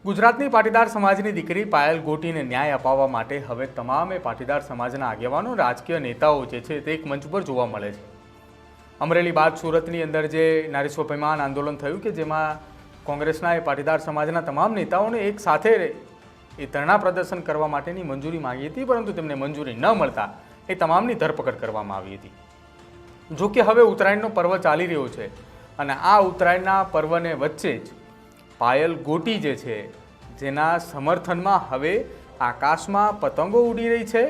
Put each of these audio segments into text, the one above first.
ગુજરાતની પાટીદાર સમાજની દીકરી પાયલ ગોટીને ન્યાય અપાવવા માટે હવે તમામે પાટીદાર સમાજના આગેવાનો રાજકીય નેતાઓ જે છે તે એક મંચ પર જોવા મળે છે। અમરેલી બાદ સુરતની અંદર જે નારી સ્વાભિમાન આંદોલન થયું કે જેમાં કોંગ્રેસના એ પાટીદાર સમાજના તમામ નેતાઓને એક સાથે એ ધરણા પ્રદર્શન કરવા માટેની મંજૂરી માંગી હતી, પરંતુ તેમને મંજૂરી ન મળતા એ તમામની ધરપકડ કરવામાં આવી હતી। જો કે હવે ઉત્તરાયણનો પર્વ ચાલી રહ્યો છે અને આ ઉત્તરાયણના પર્વને વચ્ચે જ પાયલ ગોટી જે છે જેના સમર્થનમાં હવે આકાશમાં પતંગો ઉડી રહી છે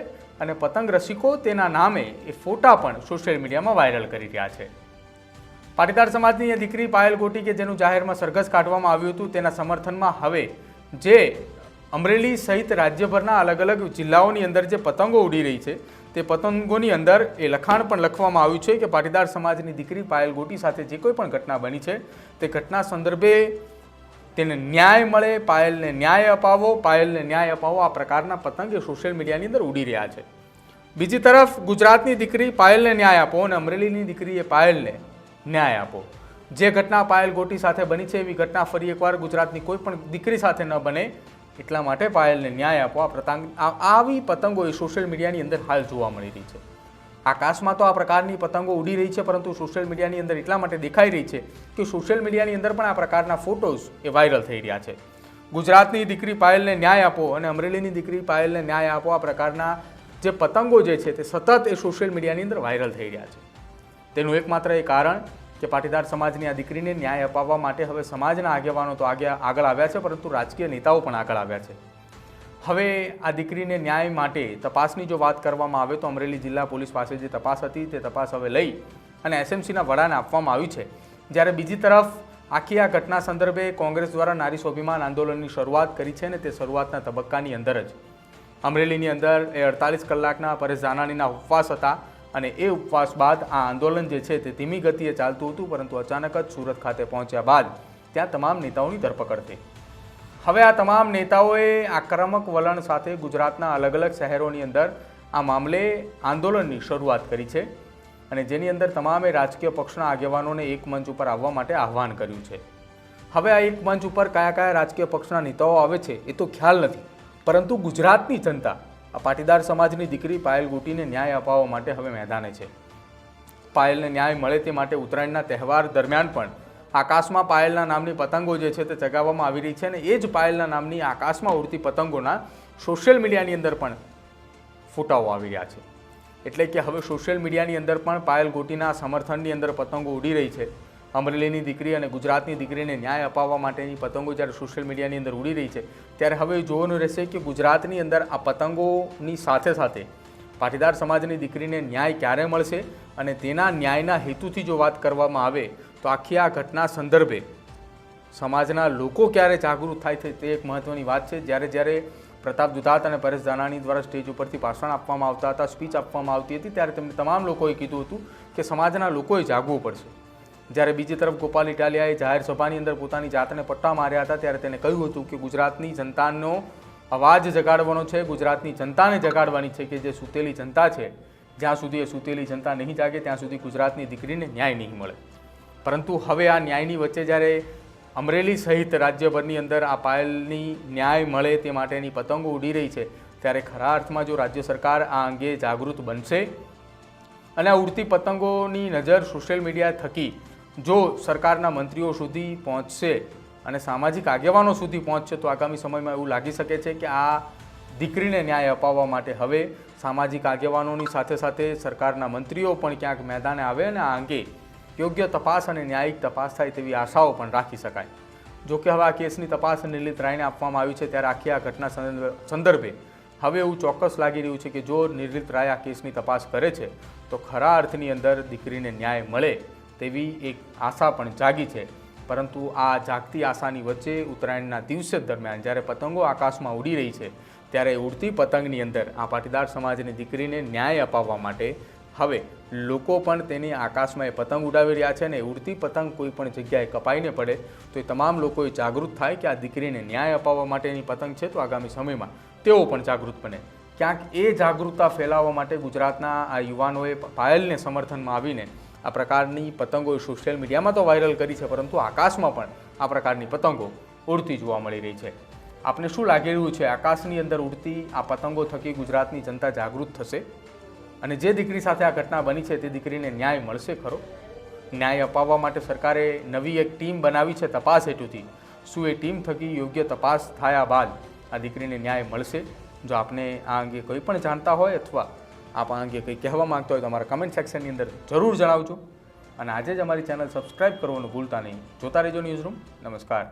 અને પતંગ રસિકો તેના નામે એ ફોટા પણ સોશિયલ મીડિયામાં વાયરલ કરી રહ્યા છે। પાટીદાર સમાજની એ દીકરી પાયલ ગોટી કે જેનું જાહેરમાં સરઘસ કાઢવામાં આવ્યું હતું તેના સમર્થનમાં હવે જે અમરેલી સહિત રાજ્યભરના અલગ અલગ જિલ્લાઓની અંદર જે પતંગો ઉડી રહી છે તે પતંગોની અંદર એ લખાણ પણ લખવામાં આવ્યું છે કે પાટીદાર સમાજની દીકરી પાયલ ગોટી સાથે જે કોઈ પણ ઘટના બની છે તે ઘટના સંદર્ભે તેને ન્યાય મળે, પાયલને ન્યાય અપાવો, પાયલને ન્યાય અપાવો, આ પ્રકારના પતંગ એ સોશિયલ મીડિયાની અંદર ઉડી રહ્યા છે। બીજી તરફ ગુજરાતની દીકરી પાયલને ન્યાય આપો અને અમરેલીની દીકરીએ પાયલને ન્યાય આપો। જે ઘટના પાયલ ગોટી સાથે બની છે એવી ઘટના ફરી એકવાર ગુજરાતની કોઈ પણ દીકરી સાથે ન બને એટલા માટે પાયલને ન્યાય આપો। આવી પતંગો એ સોશિયલ મીડિયાની અંદર હાલ જોવા મળી રહી છે। આકાશમાં તો આ પ્રકારની પતંગો ઉડી રહી છે, પરંતુ સોશિયલ મીડિયાની અંદર એટલા માટે દેખાઈ રહી છે કે સોશિયલ મીડિયાની અંદર પણ આ પ્રકારના ફોટોઝ એ વાયરલ થઈ રહ્યા છે। ગુજરાતની દીકરી પાયલને ન્યાય આપો અને અમરેલીની દીકરી પાયલને ન્યાય આપો, આ પ્રકારના જે પતંગો જે છે તે સતત એ સોશિયલ મીડિયાની અંદર વાયરલ થઈ રહ્યા છે। તેનું એકમાત્ર એ કારણ કે પાટીદાર સમાજની આ દીકરીને ન્યાય અપાવવા માટે હવે સમાજના આગેવાનો તો આગળ આવ્યા છે, પરંતુ રાજકીય નેતાઓ પણ આગળ આવ્યા છે। હવે આ દીકરીને ન્યાય માટે તપાસની જો વાત કરવામાં આવે તો અમરેલી જિલ્લા પોલીસ પાસે જે તપાસ હતી તે તપાસ હવે લઈ અને એસએમસીના વડાને આપવામાં આવી છે। જ્યારે બીજી તરફ આખી આ ઘટના સંદર્ભે કોંગ્રેસ દ્વારા નારી સ્વાભિમાન આંદોલનની શરૂઆત કરી છે અને તે શરૂઆતના તબક્કાની અંદર જ અમરેલીની અંદર એ 48 કલાકના પરેશ ધાનાણીના ઉપવાસ હતા અને એ ઉપવાસ બાદ આ આંદોલન જે છે તે ધીમી ગતિએ ચાલતું હતું, પરંતુ અચાનક જ સુરત ખાતે પહોંચ્યા બાદ ત્યાં તમામ નેતાઓની ધરપકડ થઈ। હવે આ તમામ નેતાઓએ આક્રમક વલણ સાથે ગુજરાતના અલગ અલગ શહેરોની અંદર આ મામલે આંદોલનની શરૂઆત કરી છે અને જેની અંદર તમામે રાજકીય પક્ષના આગેવાનોને એક મંચ ઉપર આવવા માટે આહવાન કર્યું છે। હવે આ એક મંચ ઉપર કયા કયા રાજકીય પક્ષના નેતાઓ આવે છે એ તો ખ્યાલ નથી, પરંતુ ગુજરાતની જનતા આ પાટીદાર સમાજની દીકરી પાયલ ગોટીને ન્યાય અપાવવા માટે હવે મેદાને છે। પાયલને ન્યાય મળે તે માટે ઉત્તરાયણના તહેવાર દરમિયાન પણ આકાશમાં પાયલના નામની પતંગો જે છે તે ચગાવવામાં આવી રહી છે અને એ જ પાયલના નામની આકાશમાં ઉડતી પતંગોના સોશિયલ મીડિયાની અંદર પણ ફોટાઓ આવી રહ્યા છે। એટલે કે હવે સોશિયલ મીડિયાની અંદર પણ પાયલ ગોટીના સમર્થનની અંદર પતંગો ઉડી રહી છે। અમરેલીની દીકરી અને ગુજરાતની દીકરીને ન્યાય અપાવવા માટેની પતંગો જ્યારે સોશિયલ મીડિયાની અંદર ઉડી રહી છે ત્યારે હવે જોવાનું રહેશે કે ગુજરાતની અંદર આ પતંગોની સાથે સાથે પાટીદાર સમાજની દીકરીને ન્યાય ક્યારે મળશે અને તેના ન્યાયના હેતુથી જો વાત કરવામાં આવે તો આખી આ ઘટના સંદર્ભે સમાજના લોકો ક્યારે જાગૃત થાય છે તે એક મહત્ત્વની વાત છે। જ્યારે પ્રતાપ દુધાત અને પરેશ ધાનાણી દ્વારા સ્ટેજ ઉપરથી ભાષણ આપવામાં આવતા હતા, સ્પીચ આપવામાં આવતી હતી, ત્યારે તેમને તમામ લોકોએ કીધું હતું કે સમાજના લોકોએ જાગવું પડશે। જ્યારે બીજી તરફ ગોપાલ ઇટાલિયાએ જાહેર સભાની અંદર પોતાની જાતને પટ્ટા માર્યા હતા ત્યારે તેને કહ્યું હતું કે ગુજરાતની જનતાનો અવાજ જગાડવાનો છે, ગુજરાતની જનતાને જગાડવાની છે કે જે સૂતેલી જનતા છે, જ્યાં સુધી એ સૂતેલી જનતા નહીં જાગે ત્યાં સુધી ગુજરાતની દીકરીને ન્યાય નહીં મળે। પરંતુ હવે આ ન્યાયની વચ્ચે જ્યારે અમરેલી સહિત રાજ્યભરની અંદર આ પાયલની ન્યાય મળે તે માટેની પતંગો ઉડી રહી છે ત્યારે ખરા અર્થમાં જો રાજ્ય સરકાર આ અંગે જાગૃત બનશે અને આ ઉડતી પતંગોની નજર સોશિયલ મીડિયા થકી જો સરકારના મંત્રીઓ સુધી પહોંચશે અને સામાજિક આગેવાનો સુધી પહોંચશે તો આગામી સમયમાં એવું લાગી શકે છે કે આ દીકરીને ન્યાય અપાવવા માટે હવે સામાજિક આગેવાનોની સાથે સાથે સરકારના મંત્રીઓ પણ ક્યાંક મેદાને આવે અને આ અંગે યોગ્ય તપાસ અને ન્યાયિક તપાસ થાય તેવી આશાઓ પણ રાખી શકાય। જો કે હવે આ કેસની તપાસ નિર્લિત રાયને આપવામાં આવી છે ત્યારે આખી આ ઘટના સંદર્ભે હવે એવું ચોક્કસ લાગી રહ્યું છે કે જો નિર્લિત રાય આ કેસની તપાસ કરે છે તો ખરા અર્થની અંદર દીકરીને ન્યાય મળે તેવી એક આશા પણ જાગી છે। પરંતુ આ જાગતી આશાની વચ્ચે ઉત્તરાયણના દિવસે દરમિયાન જ્યારે પતંગો આકાશમાં ઉડી રહી છે ત્યારે ઉડતી પતંગની અંદર આ પાટીદાર સમાજની દીકરીને ન્યાય અપાવવા માટે હવે લોકો પણ તેની આકાશમાં એ પતંગ ઉડાવી રહ્યા છે અને ઉડતી પતંગ કોઈ પણ જગ્યાએ કપાઈને પડે તો એ તમામ લોકોએ જાગૃત થાય કે આ દીકરીને ન્યાય અપાવવા માટેની પતંગ છે તો આગામી સમયમાં તેઓ પણ જાગૃત બને। ક્યાંક એ જાગૃતતા ફેલાવવા માટે ગુજરાતના આ યુવાનોએ પાયલને સમર્થનમાં આવીને આ પ્રકારની પતંગો સોશિયલ મીડિયામાં તો વાયરલ કરી છે, પરંતુ આકાશમાં પણ આ પ્રકારની પતંગો ઉડતી જોવા મળી રહી છે। આપને શું લાગી રહ્યું છે? આકાશની અંદર ઉડતી આ પતંગો થકી ગુજરાતની જનતા જાગૃત થશે અને જે દીકરી સાથે આ ઘટના બની છે તે દીકરીને ન્યાય મળશે ખરો? ન્યાય અપાવવા માટે સરકારે નવી એક ટીમ બનાવી છે તપાસ હેતુથી. શું એ ટીમ થકી યોગ્ય તપાસ થયા બાદ આ દીકરીને ન્યાય મળશે? જો આપને આ અંગે કંઈ પણ જાણતા હોય અથવા આપ આ અંગે કંઈ કહેવા માંગતા હોય તો અમારા કમેન્ટ સેક્શનની અંદર જરૂર જણાવજો. અને આજે જ અમારી ચેનલ સબસ્ક્રાઈબ કરવાનું ભૂલતા નહીં. જોતા રહેજો ન્યૂઝરૂમ. નમસ્કાર.